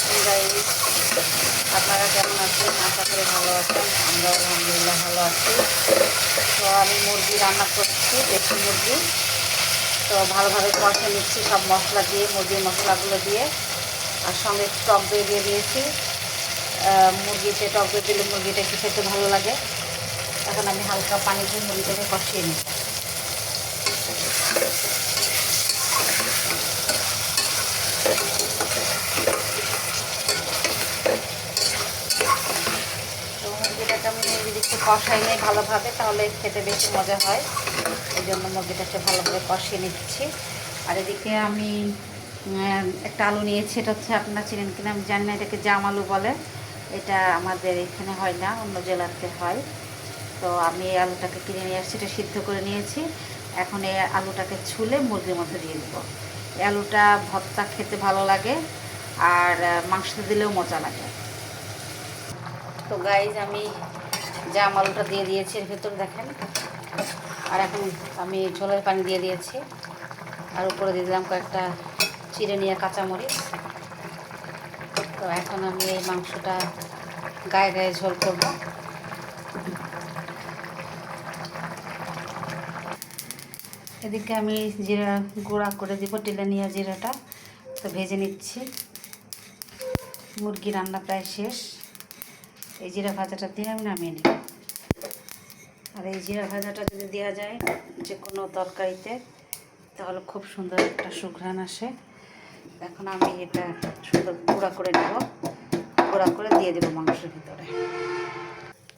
আলাইকুম গাইস, আপনারা কেমন আছেন? আশা করি ভালো আছেন। আমরা আলহামদুলিল্লাহ ভালো আছি। তো আমি মুরগি রান্না করছি, দেশি মুরগি। তো ভালোভাবে কষে নিচ্ছি সব মশলা দিয়ে, মুরগির মশলাগুলো দিয়ে, আর সঙ্গে টক দই দিয়ে দিয়েছি। মুরগিতে টক দই দিলে মুরগিটা একটু খেতে ভালো লাগে। এখন আমি হালকা পানি দিয়ে মুরগিটাকে কষিয়ে নিই। মুরগিটাকে আমি যদি একটু কষাই নিই ভালোভাবে, তাহলে খেতে বেশি মজা হয়। এই জন্য মুরগিটাকে ভালোভাবে কষিয়ে নিচ্ছি। আর এদিকে আমি একটা আলু নিয়েছি। এটা হচ্ছে, আপনারা চিনেন কিনা আমি জানি না, এটাকে জাম আলু বলে। এটা আমাদের এখানে হয় না, অন্য জেলাতে হয়। তো আমি এই আলুটাকে কিনে নিয়ে আসছি, এটা সিদ্ধ করে নিয়েছি। এখন এই আলুটাকে ছুলে মুরগির মধ্যে দিয়ে দেব। এই আলুটা ভর্তা খেতে ভালো লাগে, আর মাংস দিলেও মজা লাগে। তো গাইজ, আমি জাম আলুটা দিয়ে দিয়েছি এর ভেতর, দেখেন। আর এখন আমি ঝোলের পানি দিয়ে দিয়েছি, আর উপরে দিয়ে দিলাম কয়েকটা চিড়ে নিয়ে কাঁচামরিচ। তো এখন আমি এই মাংসটা গায়ে গায়ে ঝোল করব। এদিকে আমি জিরা গুঁড়া করে দিব, টেলে নিয়ে জিরাটা। তো ভেজে নিচ্ছি। মুরগি রান্না প্রায় শেষ। এই জিরা ভাজাটা দিয়ে আমি নামিয়ে নিই। আর এই জিরা ভাজাটা যদি দেওয়া যায় যে কোনো তরকারিতে, তাহলে খুব সুন্দর একটা সুঘ্রাণ আসে। এখন আমি এটা সুন্দর গুঁড়া করে নেব, গুঁড়া করে দিয়ে দেবো মাংসের ভিতরে।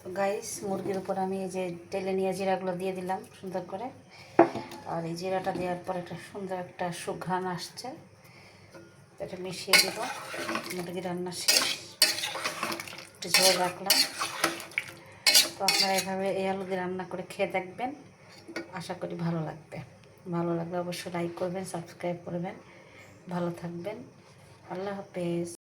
তো গাইস, মুরগির উপর আমি এই যে টেলে নিয়ে জিরাগুলো দিয়ে দিলাম সুন্দর করে। আর এই জিরাটা দেওয়ার পর একটা সুন্দর একটা সুঘ্রাণ আসছে। এটা মিশিয়ে দেব। মুরগি রান্না শেষ, একটু ঝোল রাখলাম। তো আপনারা এভাবে এই আলু দিয়ে রান্না করে খেয়ে দেখবেন, আশা করি ভালো লাগবে। ভালো লাগলে অবশ্যই লাইক করবেন, সাবস্ক্রাইব করবেন। ভালো থাকবেন। আল্লাহ হাফেজ।